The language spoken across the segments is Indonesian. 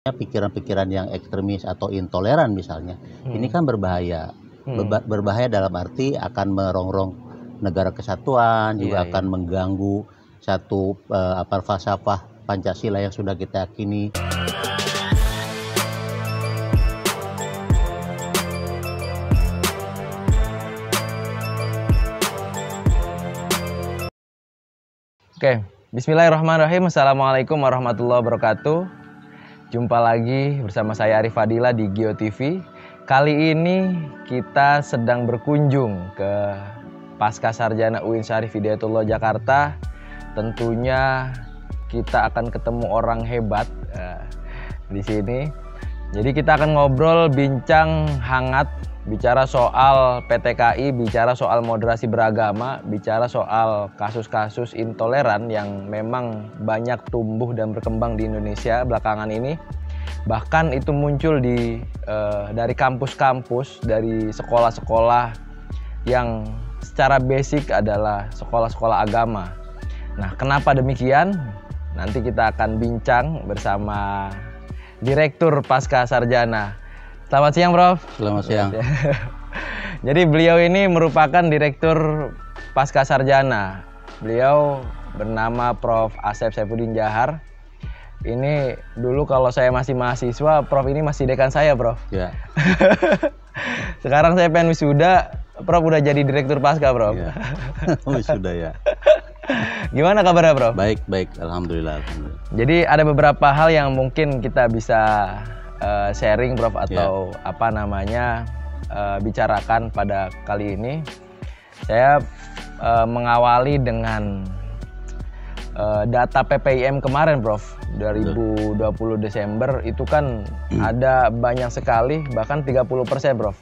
pikiran-pikiran yang ekstremis atau intoleran misalnya, ini kan berbahaya. Berbahaya dalam arti akan merongrong negara kesatuan, juga akan mengganggu satu falsafah Pancasila yang sudah kita yakini. Oke, bismillahirrahmanirrahim. Assalamualaikum warahmatullahi wabarakatuh. Jumpa lagi bersama saya Arif Fadila di Geo TV. Kali ini kita sedang berkunjung ke Pascasarjana UIN Syarif Hidayatullah Jakarta. Tentunya kita akan ketemu orang hebat di sini. Jadi kita akan ngobrol, bincang hangat, bicara soal PTKI, bicara soal moderasi beragama, bicara soal kasus-kasus intoleran yang memang banyak tumbuh dan berkembang di Indonesia belakangan ini. Bahkan itu muncul dari kampus-kampus, dari sekolah-sekolah yang secara basic adalah sekolah-sekolah agama. Nah, kenapa demikian? Nanti kita akan bincang bersama Direktur Pascasarjana. Selamat siang, Prof. Selamat siang. Jadi beliau ini merupakan Direktur Pascasarjana. Beliau bernama Prof. Asep Saifuddin Jahar. Ini dulu kalau saya masih mahasiswa, Prof ini masih dekan saya, Prof. Ya. Sekarang saya pengen wisuda, Prof udah jadi Direktur Pasca, Prof. Ya. Wisuda ya. Gimana kabarnya, Prof? Baik, alhamdulillah. Jadi ada beberapa hal yang mungkin kita bisa sharing, Prof, atau bicarakan pada kali ini. Saya mengawali dengan data PPIM kemarin, Prof, 2020 Desember itu kan ada banyak sekali, bahkan 30%, Prof.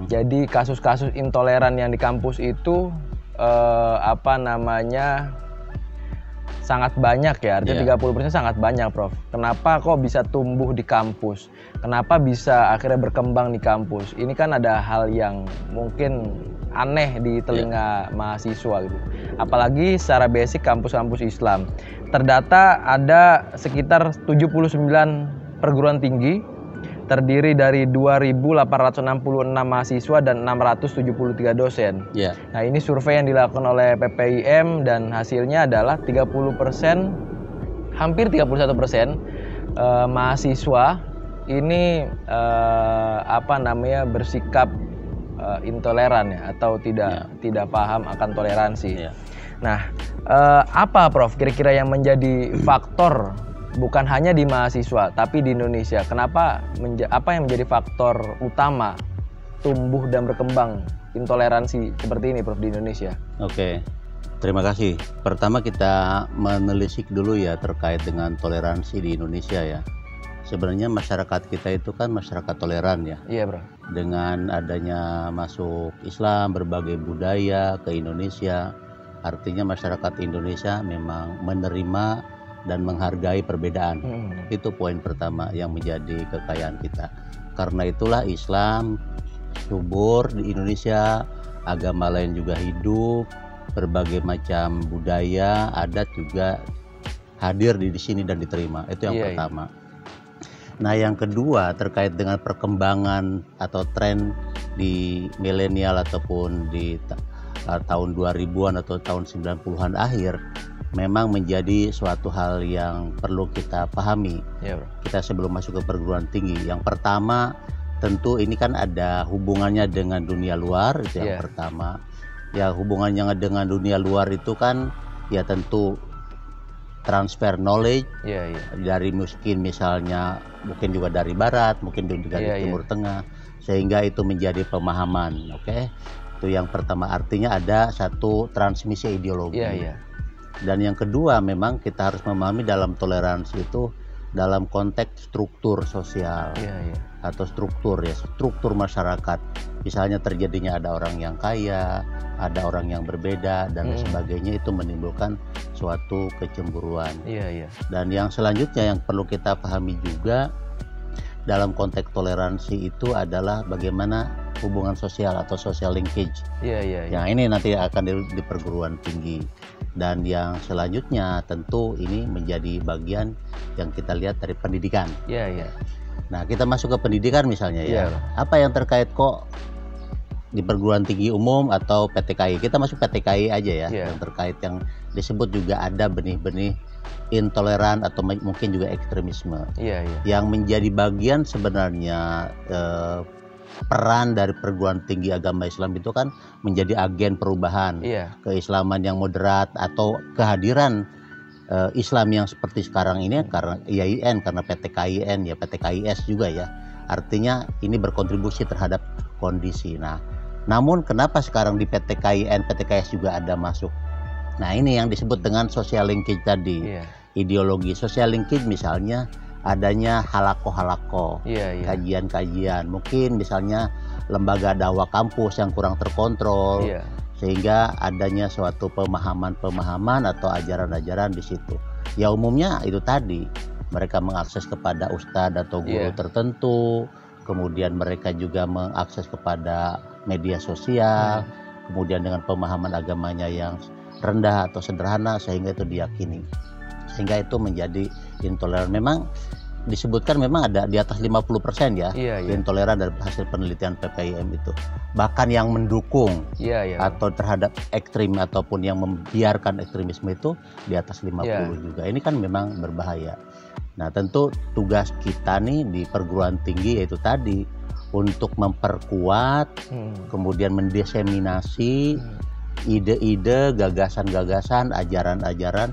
Jadi kasus-kasus intoleran yang di kampus itu sangat banyak ya, artinya 30% sangat banyak, Prof. Kenapa kok bisa tumbuh di kampus? Kenapa bisa akhirnya berkembang di kampus? Ini kan ada hal yang mungkin aneh di telinga mahasiswa gitu. Apalagi secara basic kampus-kampus Islam. Terdata ada sekitar 79 perguruan tinggi, terdiri dari 2.866 mahasiswa dan 673 dosen. Nah, ini survei yang dilakukan oleh PPIM dan hasilnya adalah 30%, hampir 31% mahasiswa ini bersikap intoleran ya, atau tidak paham akan toleransi. Nah, apa, Prof, kira-kira yang menjadi faktor bukan hanya di mahasiswa tapi di Indonesia? Apa yang menjadi faktor utama tumbuh dan berkembang intoleransi seperti ini, Prof, di Indonesia? Oke. Terima kasih. Pertama kita menelisik dulu ya terkait dengan toleransi di Indonesia ya. Sebenarnya masyarakat kita itu kan masyarakat toleran ya. Iya, Bro. Dengan adanya masuk Islam, berbagai budaya ke Indonesia, artinya masyarakat Indonesia memang menerima dan menghargai perbedaan. Itu poin pertama yang menjadi kekayaan kita. Karena itulah Islam subur di Indonesia, agama lain juga hidup, berbagai macam budaya, adat juga hadir di sini dan diterima. Itu yang pertama. Nah, yang kedua terkait dengan perkembangan atau tren di milenial ataupun di tahun 2000-an atau tahun 90-an akhir, memang menjadi suatu hal yang perlu kita pahami. Kita sebelum masuk ke perguruan tinggi, yang pertama tentu ini kan ada hubungannya dengan dunia luar, itu yang pertama. Ya, hubungannya dengan dunia luar itu kan ya tentu transfer knowledge dari mungkin juga dari barat, mungkin juga dari timur tengah, sehingga itu menjadi pemahaman. Itu yang pertama, artinya ada satu transmisi ideologi. Dan yang kedua, memang kita harus memahami dalam toleransi itu dalam konteks struktur sosial atau struktur masyarakat. Misalnya terjadinya ada orang yang kaya, ada orang yang berbeda dan sebagainya, itu menimbulkan suatu kecemburuan. Dan yang selanjutnya yang perlu kita pahami juga dalam konteks toleransi itu adalah bagaimana hubungan sosial atau social linkage. Yang ini nanti akan di perguruan tinggi. Dan yang selanjutnya tentu ini menjadi bagian yang kita lihat dari pendidikan. Iya. Nah, kita masuk ke pendidikan misalnya ya. Iya. Apa yang terkait kok di perguruan tinggi umum atau PTKI? Kita masuk PTKI aja ya. Iya. Yang terkait yang disebut juga ada benih-benih intoleran atau mungkin juga ekstremisme. Iya. Yang menjadi bagian sebenarnya peran dari perguruan tinggi agama Islam itu kan menjadi agen perubahan keislaman yang moderat atau kehadiran Islam yang seperti sekarang ini karena IAIN, karena PTKIN ya, PTKIS juga ya. Artinya ini berkontribusi terhadap kondisi. Nah, namun kenapa sekarang di PTKIN, PTKIS juga ada masuk? Nah, ini yang disebut dengan social linkage tadi. Ideologi social linkage misalnya adanya halako-halako, kajian-kajian, mungkin misalnya lembaga dakwah kampus yang kurang terkontrol, sehingga adanya suatu pemahaman-pemahaman atau ajaran-ajaran di situ. Ya umumnya itu tadi, mereka mengakses kepada ustadz atau guru tertentu, kemudian mereka juga mengakses kepada media sosial, kemudian dengan pemahaman agamanya yang rendah atau sederhana sehingga itu diyakini. Sehingga itu menjadi intoleran. Memang disebutkan memang ada di atas 50% ya intoleran dari hasil penelitian PPIM itu. Bahkan yang mendukung atau terhadap ekstrim ataupun yang membiarkan ekstremisme itu di atas 50 juga. Ini kan memang berbahaya. Nah, tentu tugas kita nih di perguruan tinggi yaitu tadi untuk memperkuat, kemudian mendiseminasi ide-ide, gagasan-gagasan, ajaran-ajaran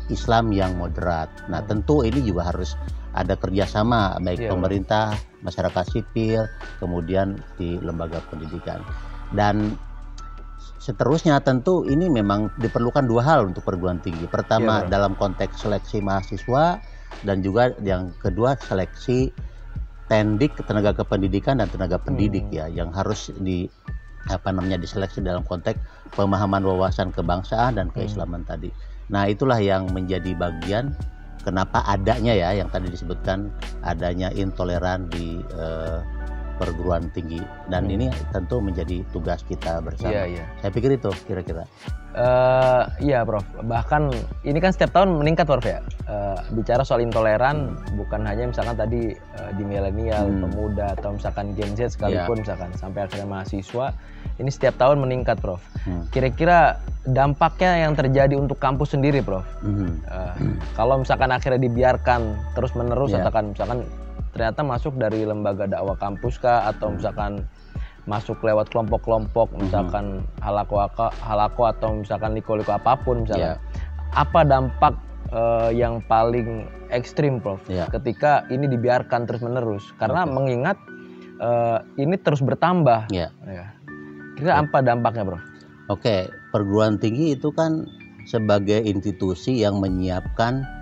Islam yang moderat. Nah, tentu ini juga harus ada kerjasama baik pemerintah, masyarakat sipil, kemudian di lembaga pendidikan. Dan seterusnya tentu ini memang diperlukan dua hal untuk perguruan tinggi. Pertama dalam konteks seleksi mahasiswa dan juga yang kedua seleksi tendik, tenaga kependidikan dan tenaga pendidik ya yang harus diseleksi dalam konteks pemahaman wawasan kebangsaan dan keislaman tadi. Nah, itulah yang menjadi bagian kenapa adanya ya yang tadi disebutkan adanya intoleran di perguruan tinggi dan ini tentu menjadi tugas kita bersama. Saya pikir itu kira-kira. Iya, Prof. Bahkan ini kan setiap tahun meningkat, Prof ya. Bicara soal intoleran bukan hanya misalkan tadi di milenial, pemuda atau misalkan Gen Z sekalipun misalkan sampai akhirnya mahasiswa, ini setiap tahun meningkat, Prof. Kira-kira dampaknya yang terjadi untuk kampus sendiri, Prof. Kalau misalkan akhirnya dibiarkan terus-menerus atau misalkan ternyata masuk dari lembaga dakwah kampus kah atau misalkan masuk lewat kelompok-kelompok misalkan halako atau misalkan liko-liko apapun misalnya. Apa dampak yang paling ekstrim, Prof, ketika ini dibiarkan terus-menerus? Karena mengingat ini terus bertambah. Kira apa dampaknya, Prof? Oke, perguruan tinggi itu kan sebagai institusi yang menyiapkan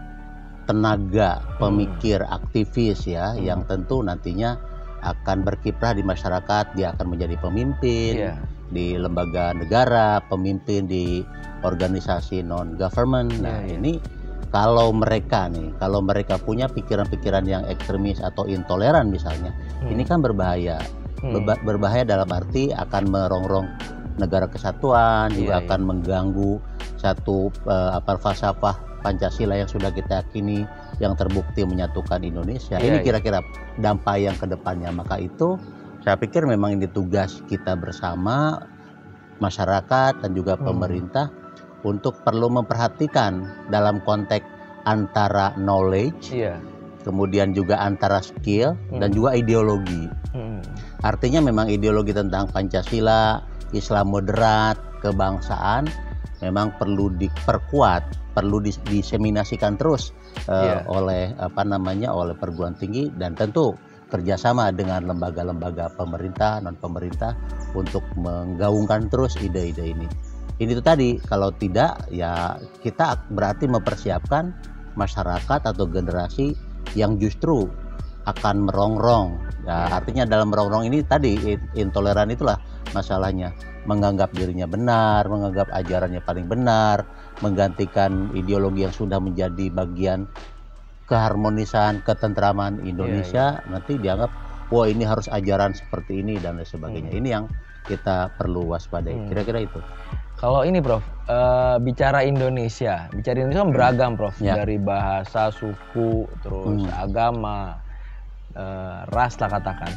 tenaga pemikir aktivis ya yang tentu nantinya akan berkiprah di masyarakat. Dia akan menjadi pemimpin di lembaga negara, pemimpin di organisasi non government. Nah, ini kalau mereka punya pikiran-pikiran yang ekstremis atau intoleran misalnya, ini kan berbahaya. Berbahaya dalam arti akan merongrong negara kesatuan, juga akan mengganggu satu falsafah Pancasila yang sudah kita yakini yang terbukti menyatukan Indonesia. Ini kira-kira dampak yang kedepannya. Maka itu saya pikir memang ini tugas kita bersama masyarakat dan juga pemerintah untuk perlu memperhatikan dalam konteks antara knowledge, kemudian juga antara skill dan juga ideologi. Artinya memang ideologi tentang Pancasila, Islam moderat, kebangsaan memang perlu diperkuat, perlu diseminasikan terus oleh oleh perguruan tinggi dan tentu kerjasama dengan lembaga-lembaga pemerintah, non pemerintah untuk menggaungkan terus ide-ide ini. Ini itu tadi, kalau tidak ya kita berarti mempersiapkan masyarakat atau generasi yang justru akan merongrong. Ya, artinya dalam merongrong ini tadi intoleran itulah masalahnya, menganggap dirinya benar, menganggap ajarannya paling benar, menggantikan ideologi yang sudah menjadi bagian keharmonisan, ketentraman Indonesia, nanti dianggap wah ini harus ajaran seperti ini dan lain sebagainya. Ini yang kita perlu waspadai. Kira-kira itu. Kalau ini Prof, bicara Indonesia kan beragam Prof, dari bahasa, suku, terus agama, ras lah katakan.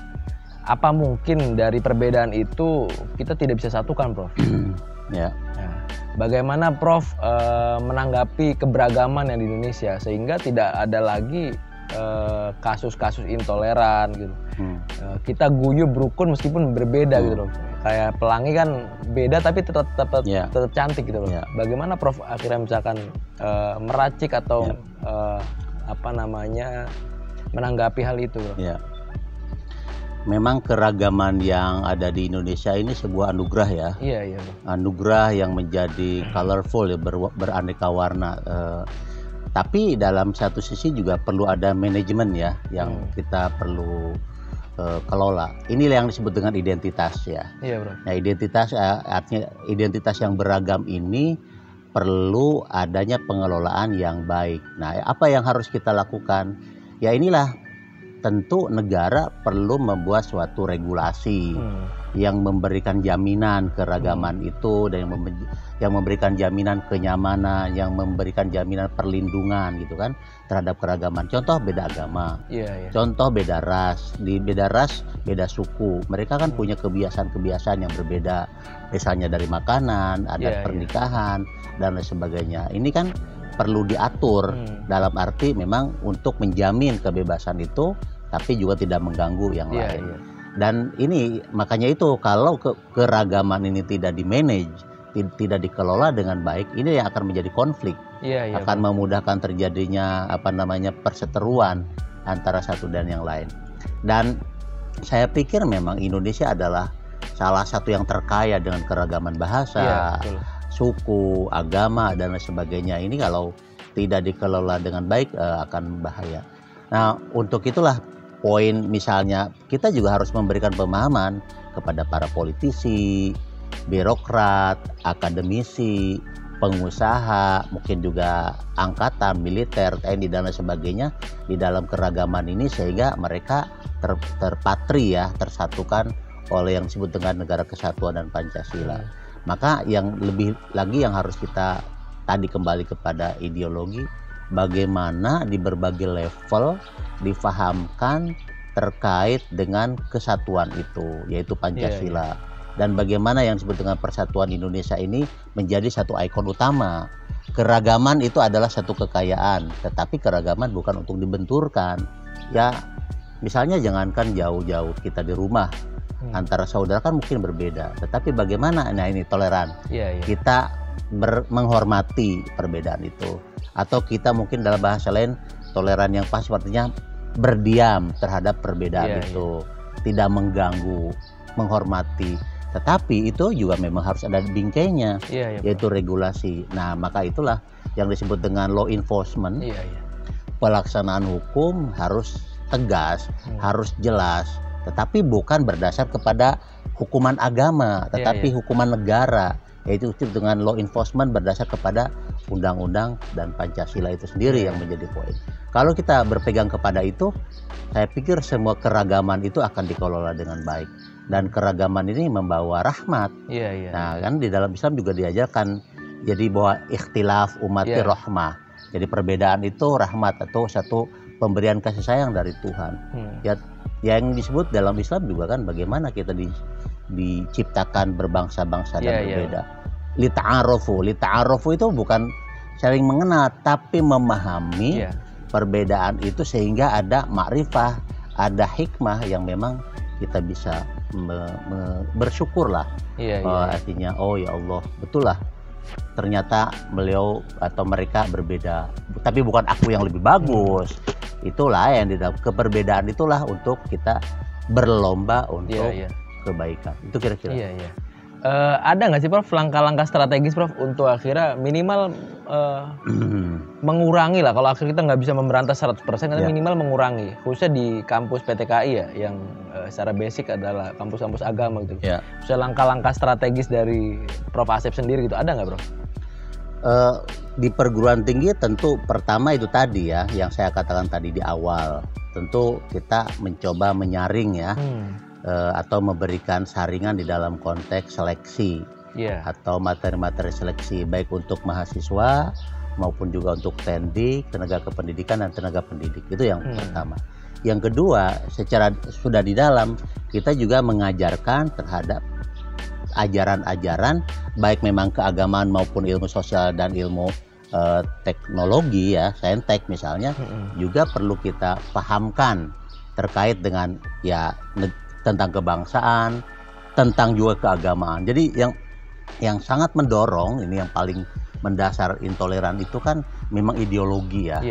Apa mungkin dari perbedaan itu kita tidak bisa satukan Prof? Ya. Nah, bagaimana Prof menanggapi keberagaman yang di Indonesia sehingga tidak ada lagi kasus-kasus intoleran gitu. Kita guyub rukun meskipun berbeda gitu loh. Kayak pelangi kan beda tapi tetap cantik gitu loh. Bagaimana Prof akhirnya misalkan meracik atau menanggapi hal itu Prof? Memang keragaman yang ada di Indonesia ini sebuah anugerah ya. Iya. Anugerah yang menjadi colorful ya, beraneka warna. Tapi dalam satu sisi juga perlu ada manajemen ya yang kita perlu kelola. Inilah yang disebut dengan identitas ya. Iya Bro. Nah identitas artinya identitas yang beragam ini perlu adanya pengelolaan yang baik. Nah apa yang harus kita lakukan? Ya inilah tentu negara perlu membuat suatu regulasi yang memberikan jaminan keragaman itu dan yang memberikan jaminan kenyamanan, yang memberikan jaminan perlindungan gitu kan terhadap keragaman. Contoh beda agama, contoh beda ras, beda ras beda suku. Mereka kan punya kebiasaan-kebiasaan yang berbeda, misalnya dari makanan, adat pernikahan dan lain sebagainya. Ini kan perlu diatur dalam arti memang untuk menjamin kebebasan itu tapi juga tidak mengganggu yang lain. Dan ini makanya itu kalau keragaman ini tidak di-manage, tidak dikelola dengan baik, ini yang akan menjadi konflik. Akan memudahkan terjadinya perseteruan antara satu dan yang lain. Dan saya pikir memang Indonesia adalah salah satu yang terkaya dengan keragaman bahasa, suku, agama dan lain sebagainya. Ini kalau tidak dikelola dengan baik akan bahaya. Nah, untuk itulah poin misalnya kita juga harus memberikan pemahaman kepada para politisi, birokrat, akademisi, pengusaha, mungkin juga angkatan, militer, TNI dan lain sebagainya di dalam keragaman ini sehingga mereka terpatri ya, tersatukan oleh yang disebut dengan Negara Kesatuan dan Pancasila. Maka yang lebih lagi yang harus kita tadi kembali kepada ideologi, bagaimana di berbagai level difahamkan terkait dengan kesatuan itu, yaitu Pancasila. Dan bagaimana yang disebut dengan persatuan Indonesia ini menjadi satu ikon utama. Keragaman itu adalah satu kekayaan, tetapi keragaman bukan untuk dibenturkan. Ya, misalnya jangankan jauh-jauh kita di rumah, antara saudara kan mungkin berbeda, tetapi bagaimana, nah ini toleran. Kita menghormati perbedaan itu. Atau kita mungkin dalam bahasa lain toleran yang pas artinya berdiam terhadap perbedaan itu, tidak mengganggu, menghormati. Tetapi itu juga memang harus ada bingkainya, yaitu regulasi. Nah, maka itulah yang disebut dengan law enforcement. Pelaksanaan hukum harus tegas, harus jelas, tetapi bukan berdasar kepada hukuman agama, tetapi hukuman negara, yaitu dengan law enforcement berdasar kepada undang-undang dan Pancasila itu sendiri yang menjadi poin. Kalau kita berpegang kepada itu, saya pikir semua keragaman itu akan dikelola dengan baik. Dan keragaman ini membawa rahmat. Nah, kan di dalam Islam juga diajarkan jadi bahwa ikhtilaf umati rahmah. Jadi perbedaan itu rahmat atau satu pemberian kasih sayang dari Tuhan. Ya, yang disebut dalam Islam juga kan bagaimana kita diciptakan berbangsa-bangsa dan berbeda. Lita'arofu itu bukan saling mengenal, tapi memahami perbedaan itu sehingga ada makrifah, ada hikmah yang memang kita bisa bersyukurlah. Artinya ya Allah, betul lah ternyata beliau atau mereka berbeda, tapi bukan aku yang lebih bagus. Itulah yang di dalam keperbedaan itulah untuk kita berlomba untuk kebaikan. Itu kira-kira. Ada nggak sih Prof langkah-langkah strategis Prof untuk akhirnya minimal mengurangi lah, kalau akhirnya kita nggak bisa memberantas 100% kan minimal mengurangi, khususnya di kampus PTKI ya yang secara basic adalah kampus-kampus agama gitu. Bisa langkah-langkah strategis dari Prof Asep sendiri gitu, ada nggak Prof? Di perguruan tinggi tentu pertama itu tadi ya yang saya katakan tadi di awal, tentu kita mencoba menyaring ya atau memberikan saringan di dalam konteks seleksi atau materi-materi seleksi baik untuk mahasiswa maupun juga untuk tendik, tenaga kependidikan dan tenaga pendidik. Itu yang pertama. Yang kedua, secara sudah di dalam kita juga mengajarkan terhadap ajaran-ajaran baik memang keagamaan maupun ilmu sosial dan ilmu teknologi ya, saintek misalnya, juga perlu kita pahamkan terkait dengan ya tentang kebangsaan, tentang juga keagamaan. Jadi yang sangat mendorong ini yang paling mendasar intoleran itu kan memang ideologi ya,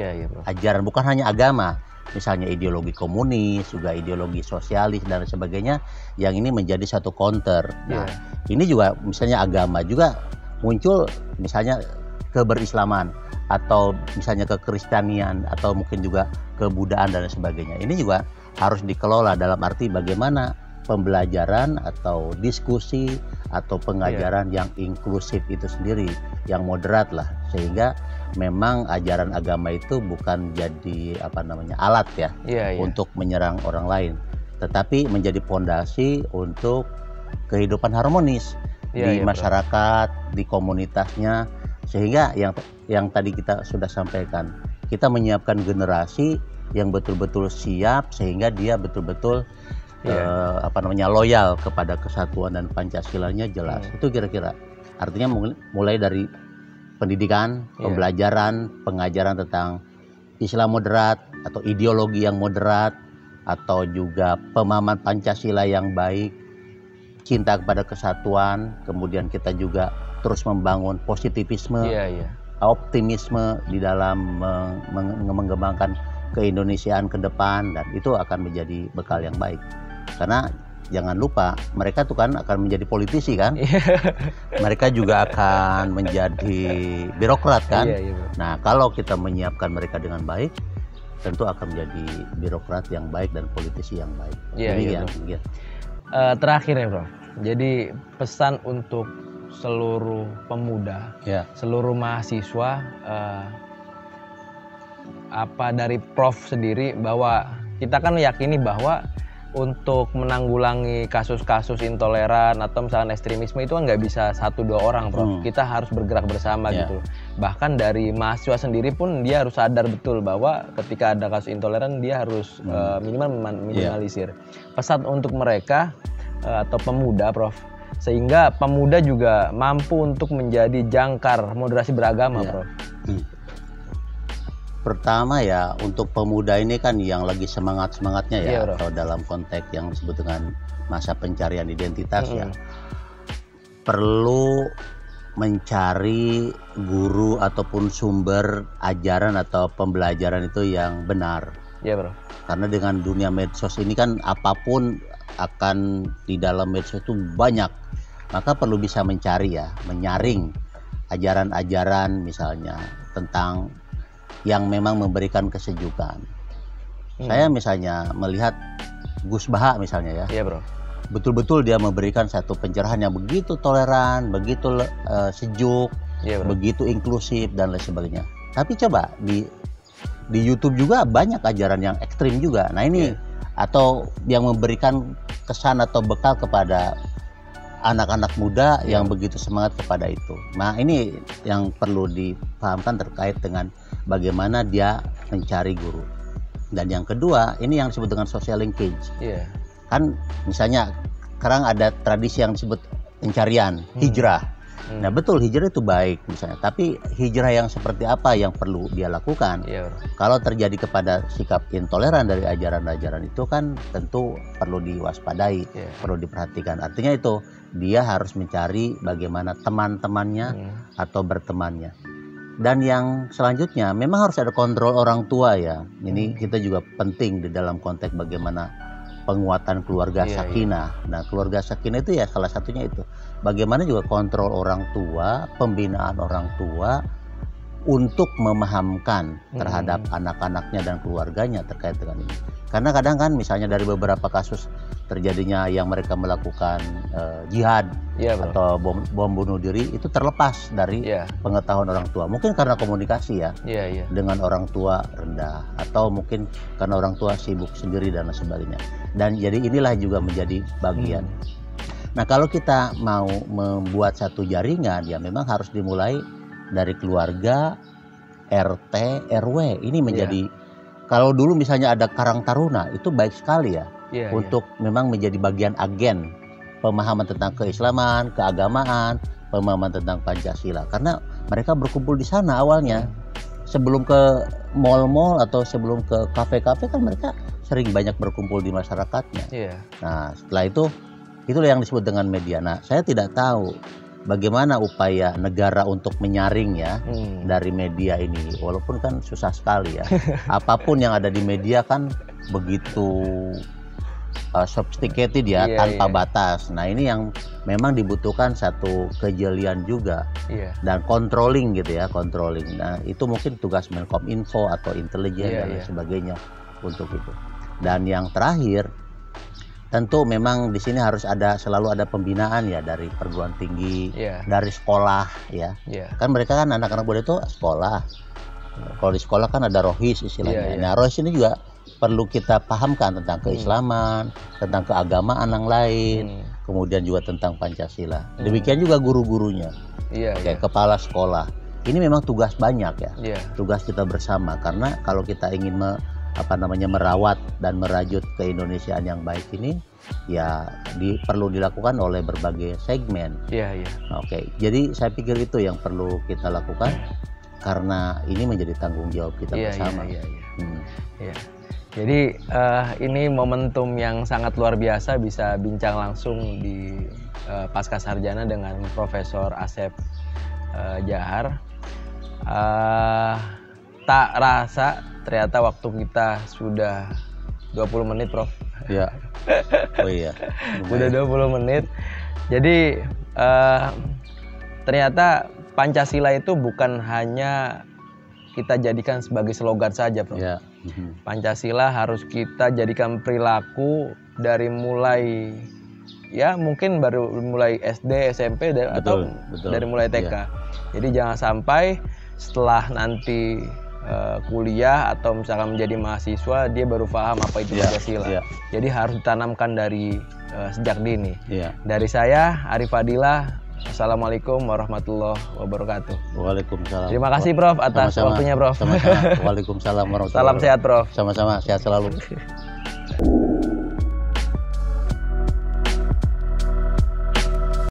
ajaran bukan hanya agama, misalnya ideologi komunis, juga ideologi sosialis dan sebagainya, yang ini menjadi satu counter. Nah, ini juga misalnya agama juga muncul misalnya keberislaman atau misalnya kekristianian atau mungkin juga kebudayaan dan sebagainya. Ini juga harus dikelola dalam arti bagaimana pembelajaran atau diskusi atau pengajaran yang inklusif itu sendiri, yang moderat lah, sehingga memang ajaran agama itu bukan jadi alat ya untuk menyerang orang lain, tetapi menjadi fondasi untuk kehidupan harmonis di masyarakat, di komunitasnya, sehingga yang tadi kita sudah sampaikan, kita menyiapkan generasi yang betul-betul siap sehingga dia betul-betul loyal kepada kesatuan dan Pancasilanya jelas. Itu kira-kira artinya mulai dari pendidikan, pembelajaran, pengajaran tentang Islam moderat atau ideologi yang moderat, atau juga pemahaman Pancasila yang baik, cinta kepada kesatuan, kemudian kita juga terus membangun positivisme, optimisme di dalam mengembangkan keindonesiaan ke depan, dan itu akan menjadi bekal yang baik. Karena jangan lupa mereka tuh kan akan menjadi politisi kan, mereka juga akan menjadi birokrat kan. Nah, kalau kita menyiapkan mereka dengan baik, tentu akan menjadi birokrat yang baik dan politisi yang baik. Terakhir ya Prof, jadi pesan untuk seluruh pemuda, seluruh mahasiswa, apa dari Prof sendiri, bahwa kita kan meyakini bahwa untuk menanggulangi kasus-kasus intoleran atau misalnya ekstremisme itu kan nggak bisa 1-2 orang, Prof. Kita harus bergerak bersama gitu. Bahkan dari mahasiswa sendiri pun dia harus sadar betul bahwa ketika ada kasus intoleran dia harus minimal minimalisir. Pesan untuk mereka atau pemuda, Prof, sehingga pemuda juga mampu untuk menjadi jangkar moderasi beragama, Prof. Pertama ya, untuk pemuda ini kan yang lagi semangat-semangatnya ya, atau dalam konteks yang disebut dengan masa pencarian identitas ya, perlu mencari guru ataupun sumber ajaran atau pembelajaran itu yang benar. Karena dengan dunia medsos ini kan apapun akan di dalam medsos itu banyak, maka perlu bisa mencari ya, menyaring ajaran-ajaran misalnya tentang yang memang memberikan kesejukan. Saya misalnya melihat Gus Baha misalnya ya, betul-betul dia memberikan satu pencerahan yang begitu toleran, begitu sejuk, begitu inklusif dan lain sebagainya. Tapi coba di YouTube juga banyak ajaran yang ekstrim juga. Nah ini atau yang memberikan kesan atau bekal kepada anak-anak muda yang begitu semangat kepada itu. Nah ini yang perlu dipahamkan terkait dengan bagaimana dia mencari guru. Dan yang kedua, ini yang disebut dengan social linkage. Kan misalnya sekarang ada tradisi yang disebut pencarian, hijrah. Nah betul, hijrah itu baik misalnya, tapi hijrah yang seperti apa yang perlu dia lakukan? Kalau terjadi kepada sikap intoleran dari ajaran-ajaran itu kan tentu perlu diwaspadai, perlu diperhatikan. Artinya itu dia harus mencari bagaimana teman-temannya atau bertemannya. Dan yang selanjutnya memang harus ada kontrol orang tua ya. Ini kita juga penting di dalam konteks bagaimana penguatan keluarga sakinah. Nah, keluarga sakinah itu ya salah satunya itu. Bagaimana juga kontrol orang tua, pembinaan orang tua untuk memahamkan terhadap anak-anaknya dan keluarganya terkait dengan ini. Karena kadang kan misalnya dari beberapa kasus terjadinya yang mereka melakukan jihad atau bom bunuh diri itu terlepas dari pengetahuan orang tua. Mungkin karena komunikasi dengan orang tua rendah, atau mungkin karena orang tua sibuk sendiri dan sebagainya. Dan jadi inilah juga menjadi bagian. Nah, kalau kita mau membuat satu jaringan, ya memang harus dimulai dari keluarga, RT, RW. Ini menjadi kalau dulu misalnya ada Karang Taruna, itu baik sekali ya. Untuk memang menjadi bagian agen pemahaman tentang keislaman, keagamaan, pemahaman tentang Pancasila. Karena mereka berkumpul di sana awalnya. Sebelum ke mall-mall atau sebelum ke kafe-kafe kan mereka sering banyak berkumpul di masyarakatnya. Nah, setelah itu, itulah yang disebut dengan media. Nah, saya tidak tahu bagaimana upaya negara untuk menyaring dari media ini. Walaupun kan susah sekali ya. Apapun yang ada di media kan begitu sophisticated tanpa batas. Nah, ini yang memang dibutuhkan satu kejelian juga dan controlling gitu ya, controlling. Nah, itu mungkin tugas Menkominfo atau intelijen dan sebagainya untuk itu. Dan yang terakhir, tentu memang di sini harus selalu ada pembinaan ya dari perguruan tinggi, dari sekolah ya. Kan mereka kan anak-anak muda itu sekolah. Kalau di sekolah kan ada rohis istilahnya. Nah, rohis ini juga perlu kita pahamkan tentang keislaman, tentang keagamaan yang lain, kemudian juga tentang Pancasila. Demikian juga guru-gurunya, kayak kepala sekolah. Ini memang tugas banyak ya, tugas kita bersama. Karena kalau kita ingin merawat dan merajut keindonesiaan yang baik ini, ya perlu dilakukan oleh berbagai segmen. Jadi saya pikir itu yang perlu kita lakukan, karena ini menjadi tanggung jawab kita bersama. Jadi ini momentum yang sangat luar biasa, bisa bincang langsung di Pasca Sarjana dengan Profesor Asep Jahar. Tak rasa ternyata waktu kita sudah 20 menit, Prof. Ya. Oh iya. Sudah 20 menit. Jadi ternyata Pancasila itu bukan hanya kita jadikan sebagai slogan saja, Prof. Pancasila harus kita jadikan perilaku dari mulai mungkin baru mulai SD, SMP atau dari mulai TK. Jadi jangan sampai setelah nanti kuliah atau misalkan menjadi mahasiswa dia baru paham apa itu Pancasila. Jadi harus ditanamkan dari sejak dini. Dari saya Arif Fadilah. Assalamualaikum warahmatullahi wabarakatuh. Waalaikumsalam. Terima kasih, Prof, atas waktunya, Prof. Sama-sama. Waalaikumsalam warahmatullahi wabarakatuh. Salam sehat, Prof. Sama-sama, sehat selalu.